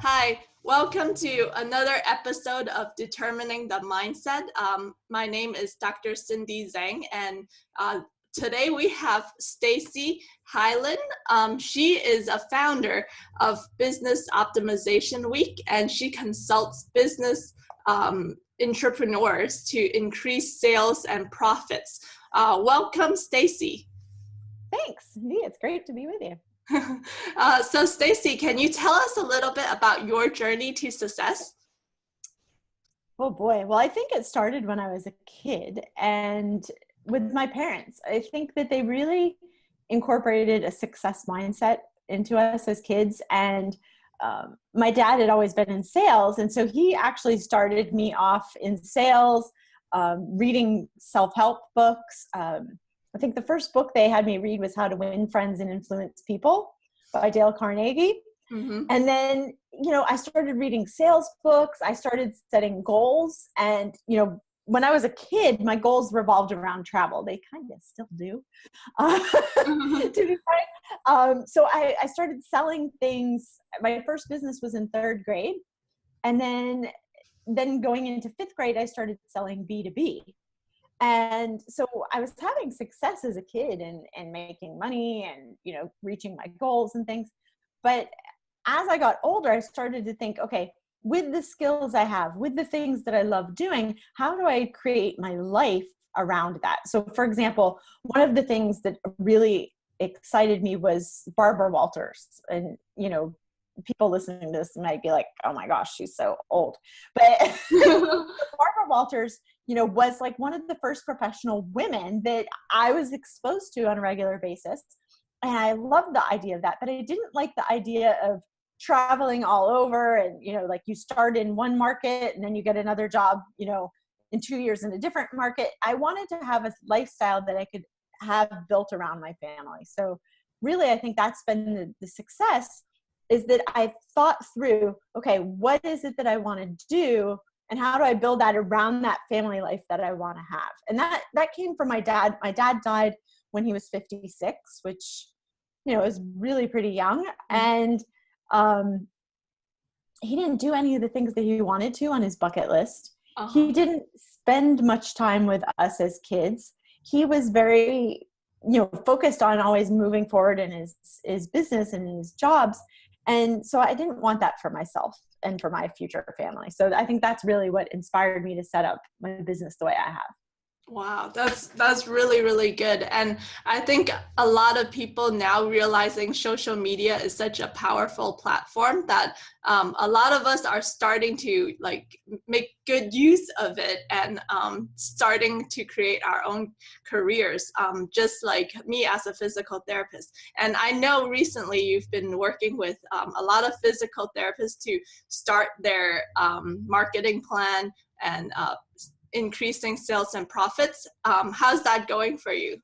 Hi, welcome to another episode of Determining the Mindset. My name is Dr. Cindy Zhang, and today we have Stacey Hylen. She is a founder of Business Optimization Week, and she consults business entrepreneurs to increase sales and profits. Welcome, Stacey. Thanks. It's great to be with you. So Stacey, can you tell us a little bit about your journey to success? Oh boy. Well, I think it started when I was a kid and with my parents. I think that they really incorporated a success mindset into us as kids. And my dad had always been in sales. And so he actually started me off in sales, reading self-help books. I think the first book they had me read was How to Win Friends and Influence People by Dale Carnegie. Mm-hmm. And then, I started reading sales books. I started setting goals. And, when I was a kid, my goals revolved around travel. They kind of still do, to be frank. So I started selling things. My first business was in third grade. And then going into fifth grade, I started selling B2B. And so I was having success as a kid and making money and, reaching my goals and things. But as I got older, I started to think, okay, with the skills I have, with the things that I love doing, how do I create my life around that? So for example, one of the things that really excited me was Barbara Walters. And, people listening to this might be like, oh my gosh, she's so old. But Barbara Walters, was like one of the first professional women that I was exposed to on a regular basis. And I loved the idea of that, but I didn't like the idea of traveling all over and, like you start in one market and then you get another job, in 2 years in a different market. I wanted to have a lifestyle that I could have built around my family. So really, I think that's been the success, is that I thought through, okay, what is it that I want to do? And how do I build that around that family life that I want to have? And that came from my dad. My dad died when he was 56, which, is really pretty young. And he didn't do any of the things that he wanted to on his bucket list. Uh-huh. He didn't spend much time with us as kids. He was very, focused on always moving forward in his business and in his jobs. And so I didn't want that for myself and for my future family. So I think that's really what inspired me to set up my business the way I have. Wow, that's really, really good. And I think a lot of people now realizing social media is such a powerful platform that a lot of us are starting to make good use of it and starting to create our own careers, just like me as a physical therapist. And I know recently you've been working with a lot of physical therapists to start their marketing plan and increasing sales and profits. How's that going for you?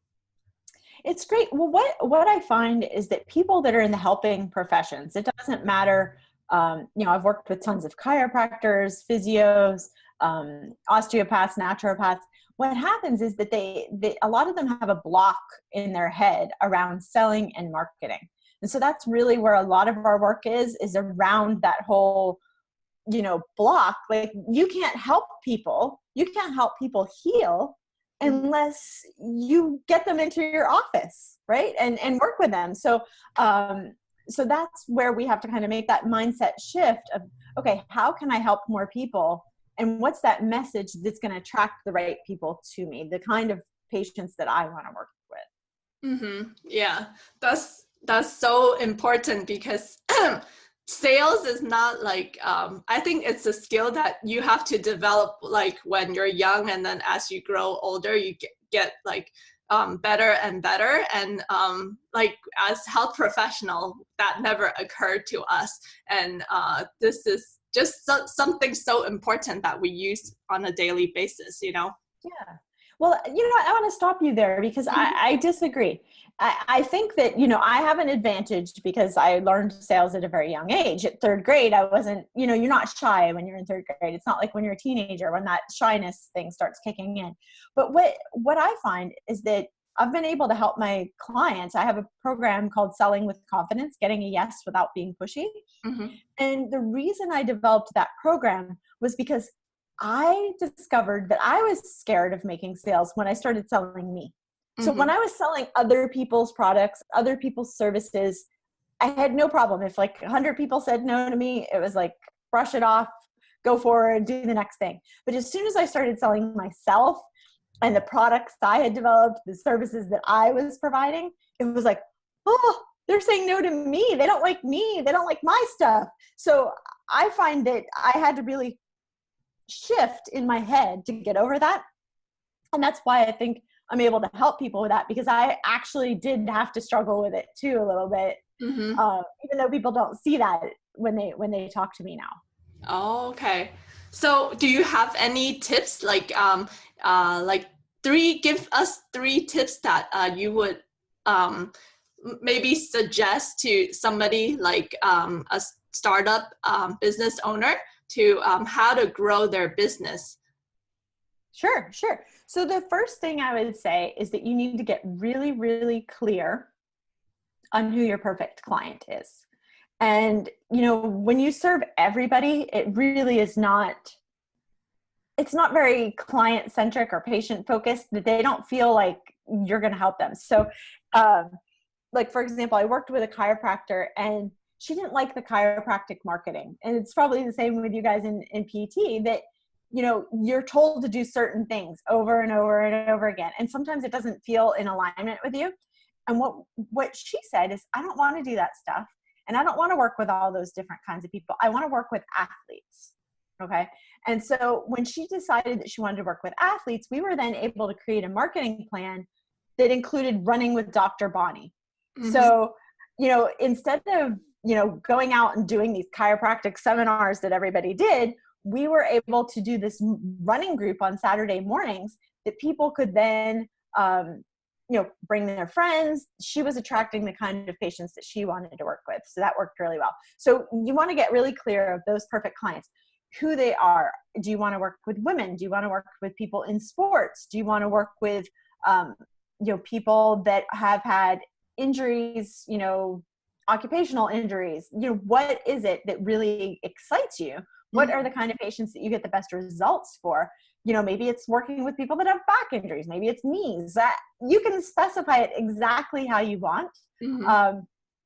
It's great. Well, what I find is that people that are in the helping professions, it doesn't matter. I've worked with tons of chiropractors, physios, osteopaths, naturopaths. What happens is that a lot of them have a block in their head around selling and marketing. And so that's really where a lot of our work is around that whole, block. Like you can't help people heal unless you get them into your office, right? And work with them. So that's where we have to kind of make that mindset shift of, okay, how can I help more people? And what's that message that's going to attract the right people to me, the kind of patients that I want to work with? Mm-hmm. Yeah, that's so important because sales is not I think it's a skill that you have to develop when you're young, and then as you grow older, you get better and better. And as health professional, that never occurred to us. And this is just something so important that we use on a daily basis, Yeah. Well, I want to stop you there because I disagree. I think that, I have an advantage because I learned sales at a very young age. At third grade, I wasn't, you're not shy when you're in third grade. It's not like when you're a teenager when that shyness thing starts kicking in. But what I find is that I've been able to help my clients. I have a program called Selling with Confidence, getting a yes without being pushy. Mm-hmm. And the reason I developed that program was because I discovered that I was scared of making sales when I started selling me. So Mm-hmm. when I was selling other people's products, other people's services, I had no problem. If like 100 people said no to me, it was like, brush it off, go forward, do the next thing. But as soon as I started selling myself and the products I had developed, the services that I was providing, it was like, oh, they're saying no to me. They don't like me. They don't like my stuff. So I find that I had to really shift in my head to get over that. And that's why I think I'm able to help people with that, because I actually did have to struggle with it too a little bit, Mm-hmm. even though people don't see that when they talk to me now. Oh, okay. So do you have any tips, like give us 3 tips that you would maybe suggest to somebody like a startup business owner to how to grow their business? Sure. So the first thing I would say is that you need to get really, really clear on who your perfect client is. And, when you serve everybody, it really is not, it's not very client centric or patient focused, that they don't feel like you're going to help them. So, like, for example, I worked with a chiropractor and she didn't like the chiropractic marketing. And it's probably the same with you guys in PT, that, you're told to do certain things over and over and over again. And sometimes it doesn't feel in alignment with you. And what she said is, I don't want to do that stuff. And I don't want to work with all those different kinds of people. I want to work with athletes. Okay. And so when she decided that she wanted to work with athletes, we were then able to create a marketing plan that included running with Dr. Bonnie. Mm-hmm. So, instead of, going out and doing these chiropractic seminars that everybody did, we were able to do this running group on Saturday mornings that people could then, bring their friends. She was attracting the kind of patients that she wanted to work with. So that worked really well. So you want to get really clear of those perfect clients, who they are. Do you want to work with women? Do you want to work with people in sports? Do you want to work with, people that have had injuries, occupational injuries? What is it that really excites you? What are the kind of patients that you get the best results for? Maybe it's working with people that have back injuries. Maybe it's knees. That you can specify it exactly how you want. Mm-hmm.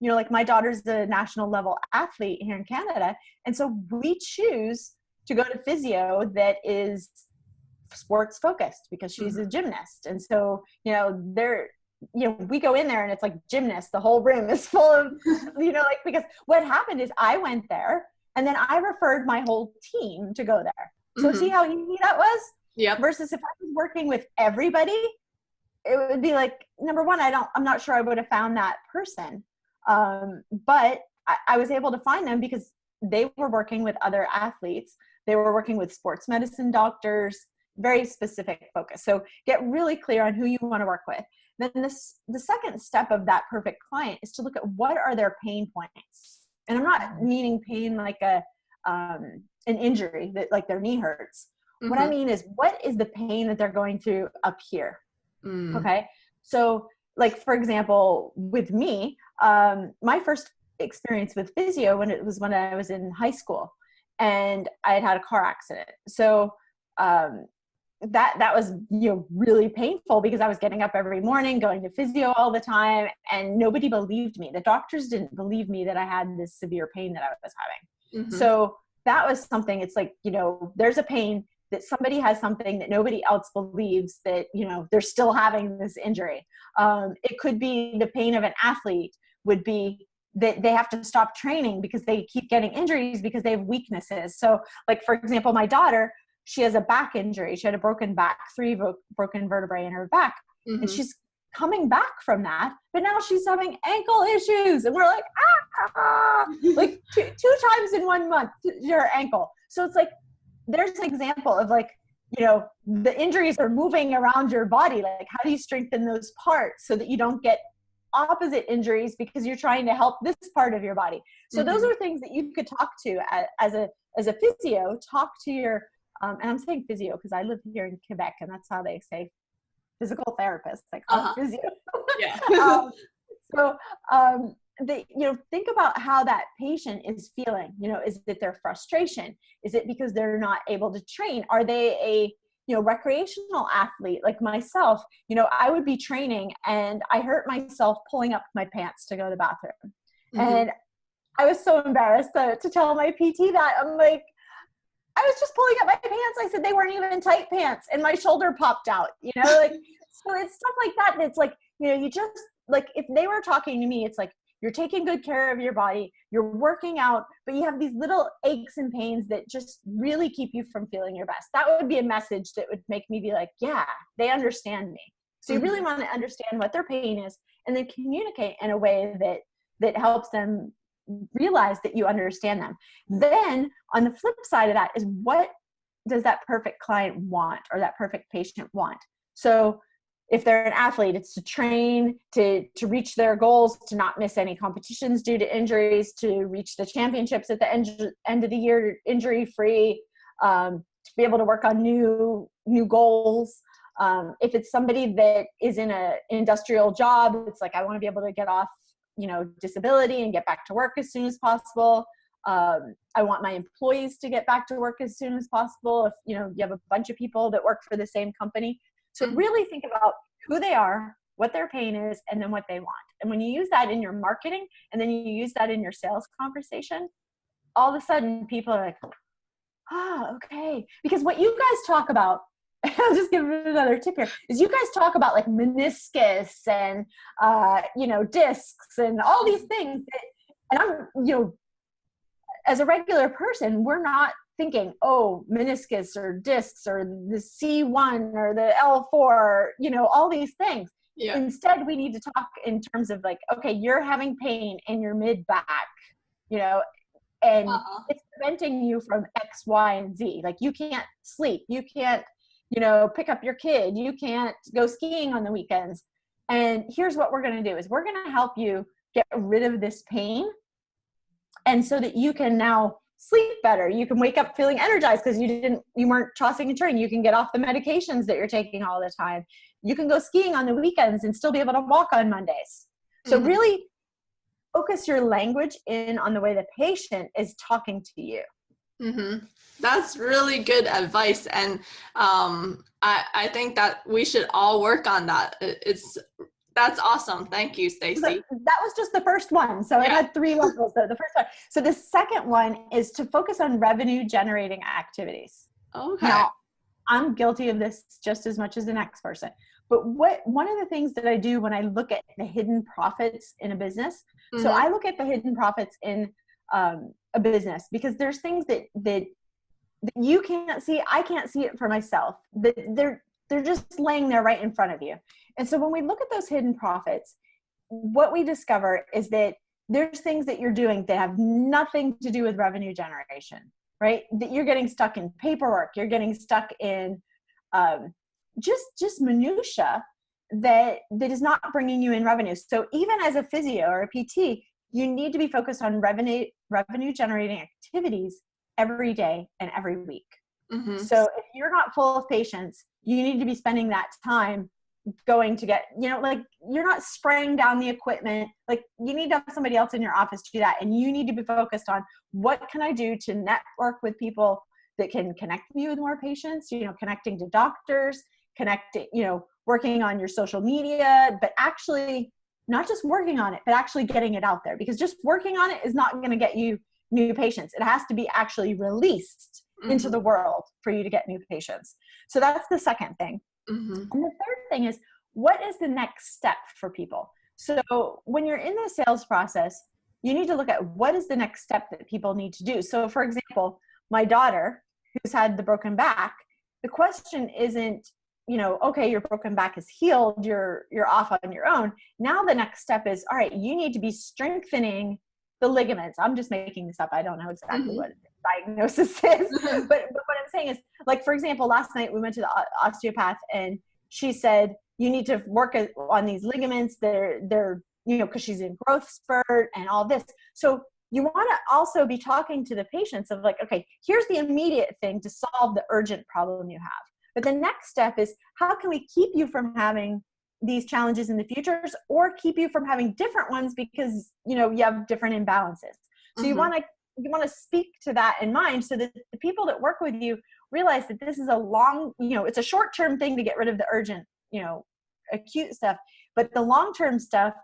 Like my daughter's a national level athlete here in Canada. And so we choose to go to physio that is sports focused because she's a gymnast. And so, we go in there and it's like gymnasts. The whole room is full of, because what happened is I went there and then I referred my whole team to go there. So see how easy that was? Yeah. Versus if I was working with everybody, it would be like, number one, I'm not sure I would have found that person. But I was able to find them because they were working with other athletes. They were working with sports medicine doctors, very specific focus. So get really clear on who you want to work with. Then the second step of that perfect client is to look at what are their pain points. And I'm not meaning pain like an injury that like their knee hurts. What I mean is, what is the pain that they're going through up here? Okay. So like, for example, with me, my first experience with physio when I was in high school and I had a car accident. So, that was, really painful because I was getting up every morning, going to physio all the time, and nobody believed me. The doctors didn't believe me that I had this severe pain that I was having. So that was something, it's like, there's a pain that somebody has something that nobody else believes that, they're still having this injury. It could be the pain of an athlete would be that they have to stop training because they keep getting injuries because they have weaknesses. So like, for example, my daughter, she has a back injury. She had a broken back, 3 broken vertebrae in her back. And she's coming back from that, but now she's having ankle issues. And we're like, like two times in 1 month, her ankle. So it's like, there's an example of like, the injuries are moving around your body. Like, how do you strengthen those parts so that you don't get opposite injuries because you're trying to help this part of your body? So those are things that you could talk to as a physio, talk to your, and I'm saying physio because I live here in Quebec and that's how they say physical therapist. I call it physio. Yeah. So, think about how that patient is feeling. Is it their frustration? Is it because they're not able to train? Are they a recreational athlete like myself? I would be training and I hurt myself pulling up my pants to go to the bathroom. Mm-hmm. And I was so embarrassed to tell my PT that. I'm like, I was just pulling up my pants. I said they weren't even tight pants and my shoulder popped out, so it's stuff like that. And it's like, you just like, if they were talking to me, it's like, you're taking good care of your body, you're working out, but you have these little aches and pains that just really keep you from feeling your best. That would be a message that would make me be like, yeah, they understand me. So you really want to understand what their pain is and then communicate in a way that helps them realize that you understand them. Then on the flip side of that is, what does that perfect client want or that perfect patient want? So if they're an athlete, it's to train, to reach their goals, to not miss any competitions due to injuries, to reach the championships at the end of the year injury-free, to be able to work on new goals. If it's somebody that is in an industrial job, it's like, I want to be able to get off, disability and get back to work as soon as possible. I want my employees to get back to work as soon as possible. If, you have a bunch of people that work for the same company. So really think about who they are, what their pain is, and then what they want. And when you use that in your marketing and then you use that in your sales conversation, all of a sudden people are like, okay. Because what you guys talk about, I'll just give another tip here, is you guys talk about like meniscus and, discs and all these things and I'm, as a regular person, we're not thinking, oh, meniscus or discs or the C1 or the L4, all these things. Yeah. Instead, we need to talk in terms of like, okay, you're having pain in your mid back, and it's preventing you from X, Y, and Z. Like you can't sleep, you can't, pick up your kid, you can't go skiing on the weekends. And here's what we're going to do is we're going to help you get rid of this pain. And so that you can now sleep better. You can wake up feeling energized because you weren't tossing and turning. You can get off the medications that you're taking all the time. You can go skiing on the weekends and still be able to walk on Mondays. So really focus your language in on the way the patient is talking to you. Mm-hmm. That's really good advice. And I think that we should all work on that. That's awesome. Thank you, Stacey. That was just the first one. So it had 3 levels. The first one. So the second one is to focus on revenue generating activities. Okay. Now, I'm guilty of this just as much as the next person. But one of the things that I do when I look at the hidden profits in a business, so I look at the hidden profits in a business because there's things that you can't see. I can't see it for myself. They're just laying there right in front of you. And so when we look at those hidden profits, what we discover is that there's things that you're doing that have nothing to do with revenue generation, right? That you're getting stuck in paperwork, you're getting stuck in just minutia that is not bringing you in revenue. So even as a physio or a PT, you need to be focused on revenue generating activities every day and every week. Mm-hmm. So if you're not full of patients, you need to be spending that time going to get, like you're not spraying down the equipment. Like you need to have somebody else in your office to do that. And you need to be focused on what can I do to network with people that can connect me with more patients, connecting to doctors, working on your social media, but actually not just working on it, but actually getting it out there, because just working on it is not going to get you new patients. It has to be actually released into the world for you to get new patients. So that's the second thing. Mm-hmm. And the third thing is, what is the next step for people? So when you're in the sales process, you need to look at what is the next step that people need to do. So for example, my daughter who's had the broken back, the question isn't, okay, your broken back is healed, you're off on your own. Now the next step is, all right, you need to be strengthening the ligaments. I'm just making this up. I don't know exactly what the diagnosis is, but what I'm saying is, like, for example, last night we went to the osteopath and she said, you need to work on these ligaments. They're because she's in growth spurt and all this. So you want to also be talking to the patients of like, okay, here's the immediate thing to solve the urgent problem you have. But the next step is, how can we keep you from having these challenges in the futures, or keep you from having different ones because, you know, you have different imbalances. So you want to speak to that in mind, so that the people that work with you realize that this is a long, you know, it's a short-term thing to get rid of the urgent, you know, acute stuff, but the long-term stuff,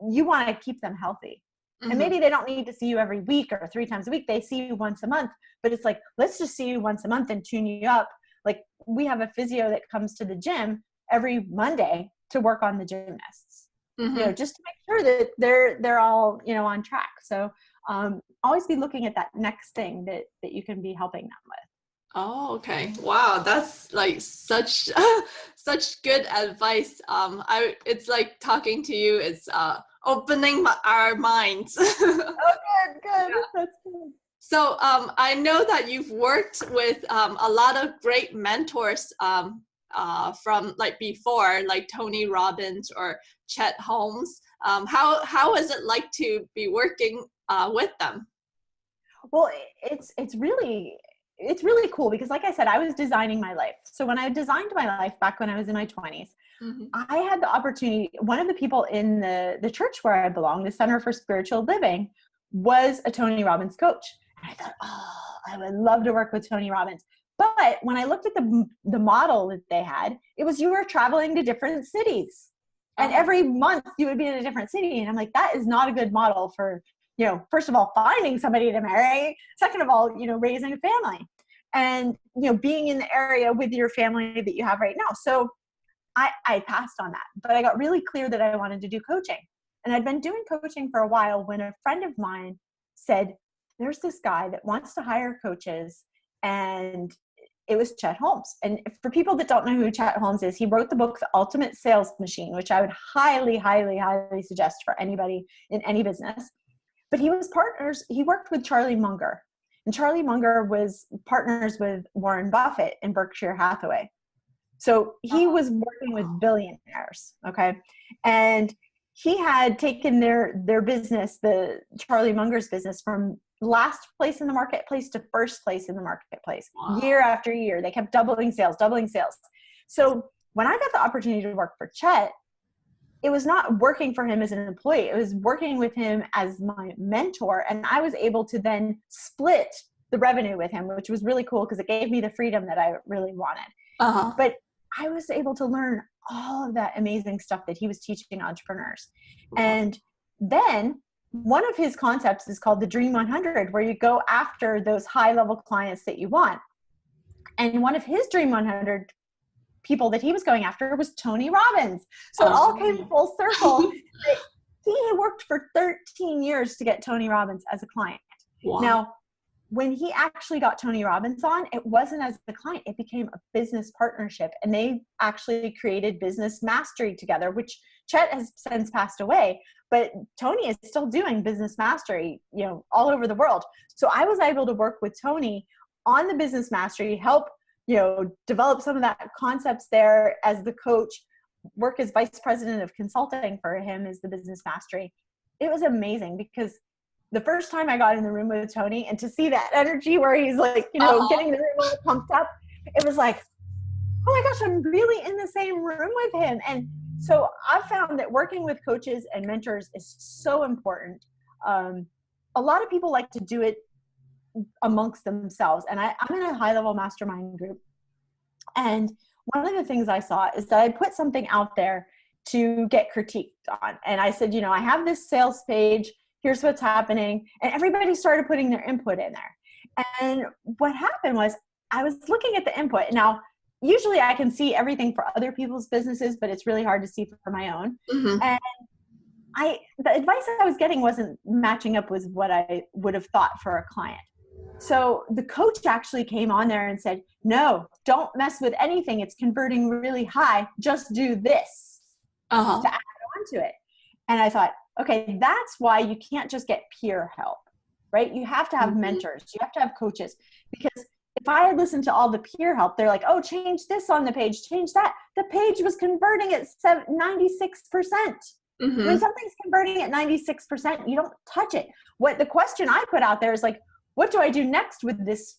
you want to keep them healthy. And maybe they don't need to see you every week or 3 times a week. They see you once a month, but it's like, let's just see you once a month and tune you up. Like, we have a physio that comes to the gym every Monday to work on the gymnasts, you know, just to make sure that they're all, you know, on track. So always be looking at that next thing that you can be helping them with. Oh, okay. Wow, that's like such such good advice. It's like talking to you. It's opening our minds. Oh, good. Yeah. That's good. So I know that you've worked with a lot of great mentors from like before, like Tony Robbins or Chet Holmes. How is it like to be working with them? Well, it's really cool because, like I said, I was designing my life. So when I designed my life back when I was in my 20s, I had the opportunity. One of the people in the church where I belong, the Center for Spiritual Living, was a Tony Robbins coach. And I thought, oh, I would love to work with Tony Robbins. But when I looked at the model that they had, it was, you were traveling to different cities. And every month you would be in a different city. And I'm like, that is not a good model for, you know, first of all, finding somebody to marry. Second of all, you know, raising a family. And, you know, being in the area with your family that you have right now. So I passed on that. But I got really clear that I wanted to do coaching. And I'd been doing coaching for a while when a friend of mine said, there's this guy that wants to hire coaches, and it was Chet Holmes. And for people that don't know who Chet Holmes is, he wrote the book, The Ultimate Sales Machine, which I would highly, highly, highly suggest for anybody in any business. But he worked with Charlie Munger. And Charlie Munger was partners with Warren Buffett in Berkshire Hathaway. So he was working with billionaires, okay? And he had taken their business, the Charlie Munger's business, from last place in the marketplace to first place in the marketplace. Wow. Year after year. They kept doubling sales. So when I got the opportunity to work for Chet, it was not working for him as an employee. It was working with him as my mentor. And I was able to then split the revenue with him, which was really cool because it gave me the freedom that I really wanted. But I was able to learn all of that amazing stuff that he was teaching entrepreneurs. And then one of his concepts is called the Dream 100, where you go after those high level clients that you want. And one of his Dream 100 people that he was going after was Tony Robbins. So it all came full circle. He worked for 13 years to get Tony Robbins as a client. Wow. Now, when he actually got Tony Robbins on, it wasn't as a client, it became a business partnership. And they actually created Business Mastery together, which Chet has since passed away, but Tony is still doing Business Mastery, you know, all over the world. So I was able to work with Tony on the Business Mastery, help, you know, develop some of that concepts there as the coach, work as vice president of consulting for him as the Business Mastery. It was amazing because the first time I got in the room with Tony and to see that energy where he's like, you know, getting the room all pumped up, it was like, oh my gosh, I'm really in the same room with him. And so I've found that working with coaches and mentors is so important. A lot of people like to do it amongst themselves. And I'm in a high-level mastermind group. And one of the things I saw is that I put something out there to get critiqued on. And I said, you know, I have this sales page. Here's what's happening. And everybody started putting their input in there. And what happened was I was looking at the input. Now, usually I can see everything for other people's businesses, but it's really hard to see for my own. And the advice I was getting wasn't matching up with what I would have thought for a client. So the coach actually came on there and said, no, don't mess with anything. It's converting really high. Just do this to add on to it. And I thought, okay, that's why you can't just get peer help, right? You have to have mentors. You have to have coaches, because if I had listened to all the peer help, they're like, oh, change this on the page, change that. The page was converting at 96%. When something's converting at 96%, you don't touch it. What the question I put out there is like, what do I do next with this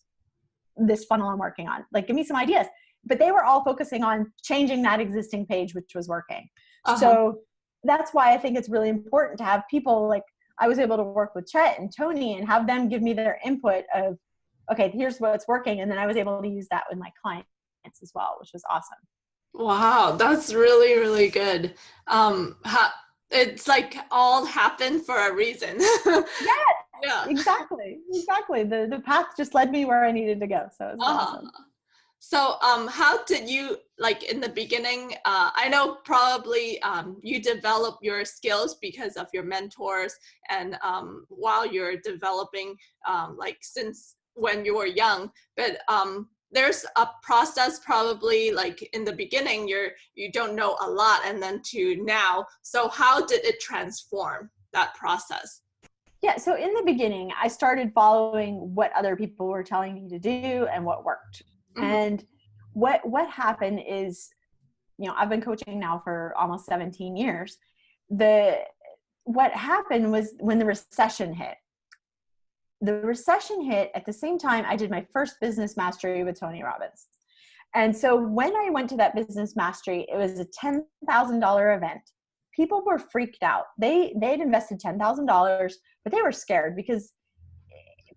funnel I'm working on? Like, give me some ideas. but they were all focusing on changing that existing page, which was working. Uh-huh. So that's why I think it's really important to have people like, I was able to work with Chet and Tony and have them give me their input of, okay, here's what's working. And then I was able to use that with my clients as well, which was awesome. Wow, that's really, really good. It's like all happened for a reason. Yes, Yeah. exactly. The path just led me where I needed to go. So it was awesome. So how did you, like in the beginning, I know probably you develop your skills because of your mentors and while you're developing, like since when you were young, but there's a process probably like in the beginning you don't know a lot and then to now. So how did it transform that process? Yeah, so in the beginning, I started following what other people were telling me to do and what worked. Mm-hmm. And what happened is, I've been coaching now for almost 17 years. What happened was when the recession hit. The recession hit at the same time I did my first business mastery with Tony Robbins. And so when I went to that business mastery, it was a $10,000 event. People were freaked out. They'd invested $10,000, but they were scared because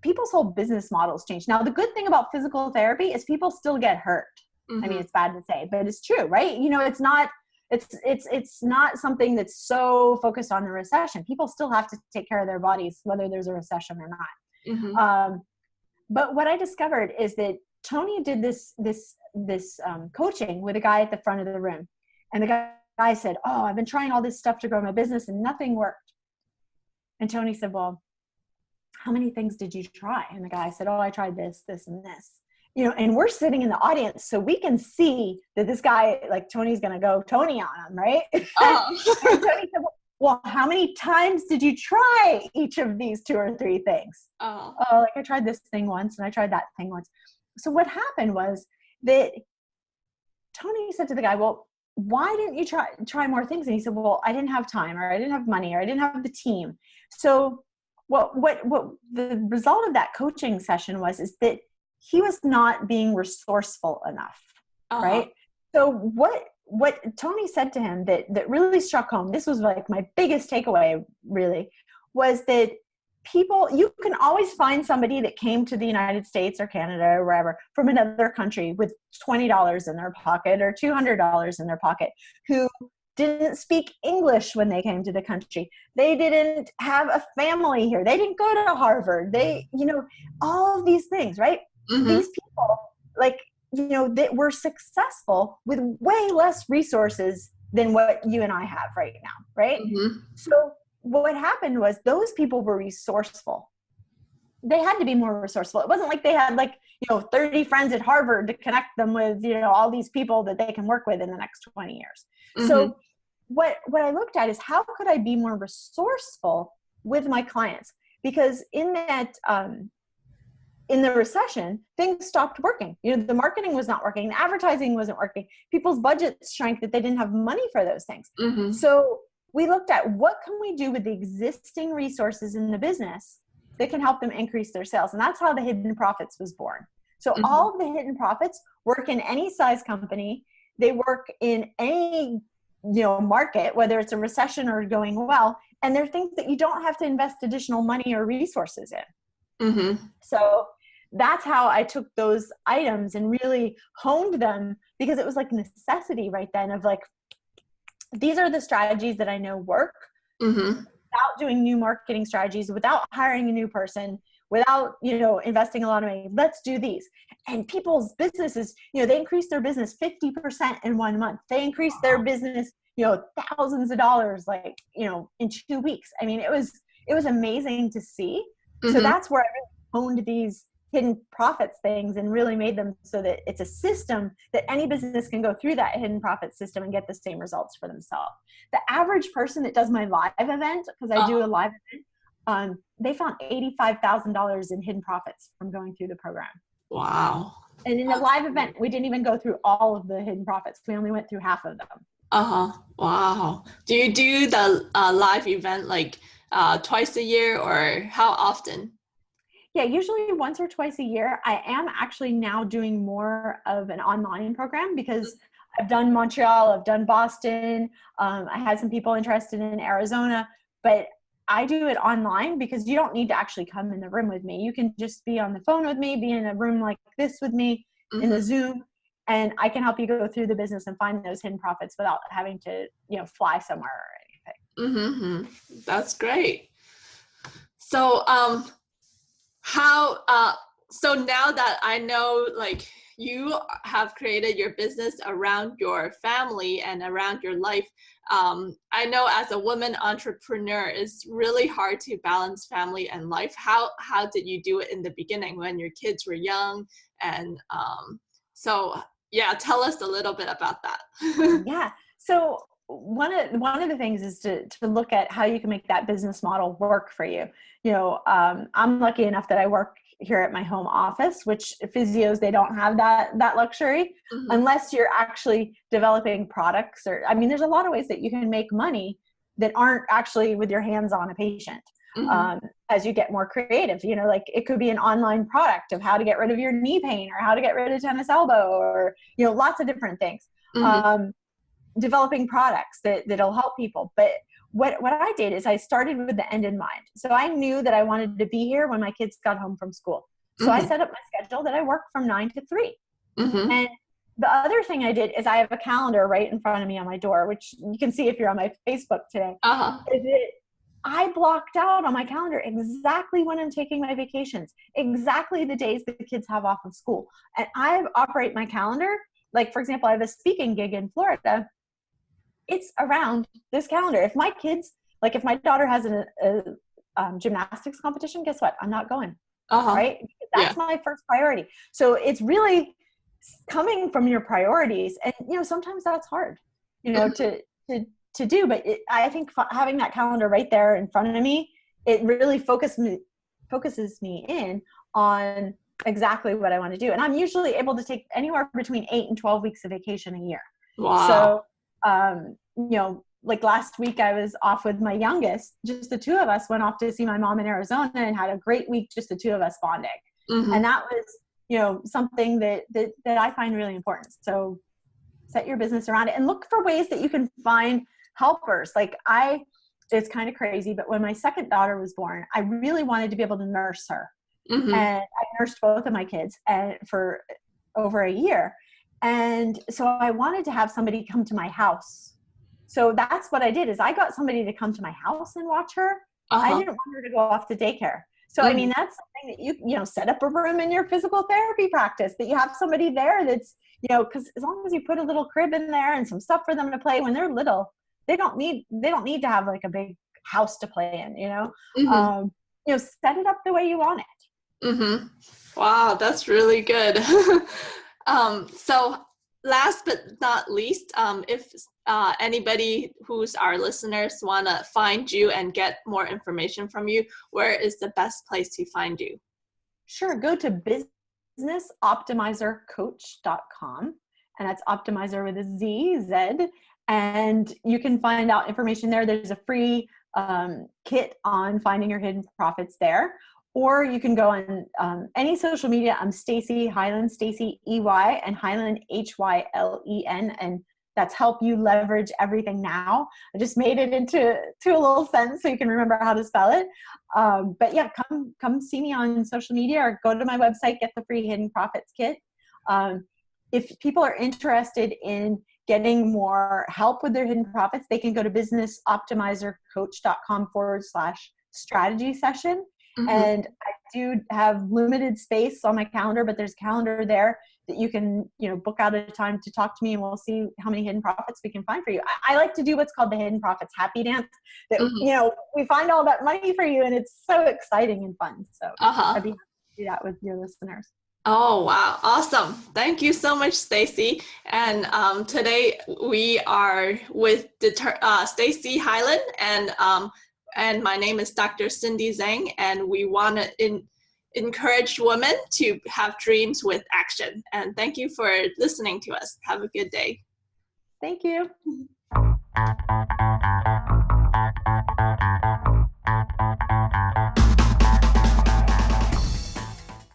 people's whole business models changed. Now, the good thing about physical therapy is people still get hurt. Mm-hmm. I mean, it's bad to say, but it's true, right? It's not something that's so focused on the recession. People still have to take care of their bodies, whether there's a recession or not. Mm-hmm. But what I discovered is that Tony did this coaching with a guy at the front of the room, and the guy said, "Oh, I've been trying all this stuff to grow my business and nothing worked." And Tony said, "Well, how many things did you try?" And the guy said, "Oh, I tried this, this, and this." And we're sitting in the audience, so we can see that this guy, like Tony's going to go Tony on him, right? Oh. And Tony said, "Well, how many times did you try each of these 2 or 3 things?" Oh, like I tried this thing once and I tried that thing once. So what happened was that Tony said to the guy, "Well, why didn't you try more things?" And he said, "Well, I didn't have time, or I didn't have money, or I didn't have the team." So what the result of that coaching session is that he was not being resourceful enough, right? So what Tony said to him that really struck home, this was like my biggest takeaway really, was that you can always find somebody that came to the United States or Canada or wherever from another country with $20 in their pocket or $200 in their pocket who didn't speak English when they came to the country. They didn't have a family here. They didn't go to Harvard. They, all of these things, right? Mm-hmm. These people, that were successful with way less resources than what you and I have right now, right? Mm-hmm. So what happened was those people were resourceful. They had to be more resourceful. It wasn't like they had 30 friends at Harvard to connect them with, all these people that they can work with in the next 20 years. Mm-hmm. So what I looked at is how could I be more resourceful with my clients? Because in that, in the recession, things stopped working. The marketing was not working. The advertising wasn't working. People's budgets shrank that they didn't have money for those things. Mm-hmm. So we looked at what can we do with the existing resources in the business that can help them increase their sales. And that's how the Hidden Profits was born. So mm-hmm. all of the Hidden Profits work in any size company. They work in any, market, whether it's a recession or going well. And they're things that you don't have to invest additional money or resources in. Mm-hmm. So that's how I took those items and really honed them, because it was like necessity right then of these are the strategies that I know work. Mm-hmm. Without doing new marketing strategies, without hiring a new person, without, investing a lot of money. Let's do these. And people's businesses, they increased their business 50% in 1 month. They increased their business, thousands of dollars, in 2 weeks. I mean, it was amazing to see. Mm-hmm. So that's where I really honed these Hidden Profits things and really made them so that it's a system that any business can go through that Hidden Profit system and get the same results for themselves. The average person that does my live event, because I do a live event, they found $85,000 in Hidden Profits from going through the program. Wow. And in the live event, we didn't even go through all of the Hidden Profits. We only went through half of them. Wow. Do you do the live event twice a year, or how often? Yeah, usually once or twice a year. I am actually now doing more of an online program because I've done Montreal, I've done Boston. I had some people interested in Arizona, but I do it online because you don't need to actually come in the room with me. You can just be on the phone with me, be in a room like this with me in the Zoom, and I can help you go through the business and find those hidden profits without having to, fly somewhere or anything. That's great. So, so now that I know, like, you have created your business around your family and around your life, I know as a woman entrepreneur, it's really hard to balance family and life. How did you do it in the beginning when your kids were young? And so, yeah, tell us a little bit about that. Yeah. So one of the things is to look at how you can make that business model work for you. I'm lucky enough that I work here at my home office, which physios, they don't have that luxury unless you're actually developing products there's a lot of ways that you can make money that aren't actually with your hands on a patient. As you get more creative, like it could be an online product of how to get rid of your knee pain or how to get rid of tennis elbow or, lots of different things. Developing products that'll help people. But what I did is I started with the end in mind. So I knew that I wanted to be here when my kids got home from school. So I set up my schedule that I work from 9 to 3. And the other thing I did is I have a calendar right in front of me on my door, which you can see if you're on my Facebook today. I blocked out on my calendar exactly when I'm taking my vacations, exactly the days that the kids have off of school. And I operate my calendar. Like, for example, I have a speaking gig in Florida. It's around this calendar. If my kids, like if my daughter has a gymnastics competition, guess what? I'm not going, right? That's my first priority. So it's really coming from your priorities. And, sometimes that's hard, to do. But I think having that calendar right there in front of me, it really focuses me in on exactly what I want to do. And I'm usually able to take anywhere between 8 and 12 weeks of vacation a year. Wow. So, like last week I was off with my youngest, just the two of us went off to see my mom in Arizona and had a great week, just the two of us bonding. And that was, something that I find really important. So set your business around it and look for ways that you can find helpers. Like it's kind of crazy, but when my second daughter was born, I really wanted to be able to nurse her. And I nursed both of my kids for over a year. And so I wanted to have somebody come to my house. So that's what I did is I got somebody to come to my house and watch her. I didn't want her to go off to daycare. So, I mean, that's something that you set up a room in your physical therapy practice that you have somebody there that's, because as long as you put a little crib in there and some stuff for them to play when they're little, they don't need to have like a big house to play in, set it up the way you want it. Wow, that's really good. So last but not least, if anybody who's our listeners want to find you and get more information from you, where is the best place to find you? Sure. Go to businessoptimizercoach.com, and that's optimizer with a Z, and you can find out information there. There's a free kit on finding your hidden profits there. Or you can go on any social media. I'm Stacey Hylen, Stacey EY, and Hylen HYLEN, and that's help you leverage everything now. I just made it into a little sentence so you can remember how to spell it. But yeah, come see me on social media or go to my website, get the free Hidden Profits kit. If people are interested in getting more help with their hidden profits, they can go to businessoptimizercoach.com/strategy session. And I do have limited space on my calendar, but there's a calendar there that you can, book out a time to talk to me, and we'll see how many hidden profits we can find for you. I like to do what's called the Hidden Profits Happy Dance that, we find all that money for you, and it's so exciting and fun. So I'd be happy to do that with your listeners. Oh, wow. Awesome. Thank you so much, Stacey. And today we are with Stacey Hylen, and my name is Dr. Cindy Zhang, and we want to encourage women to have dreams with action. And thank you for listening to us. Have a good day. Thank you.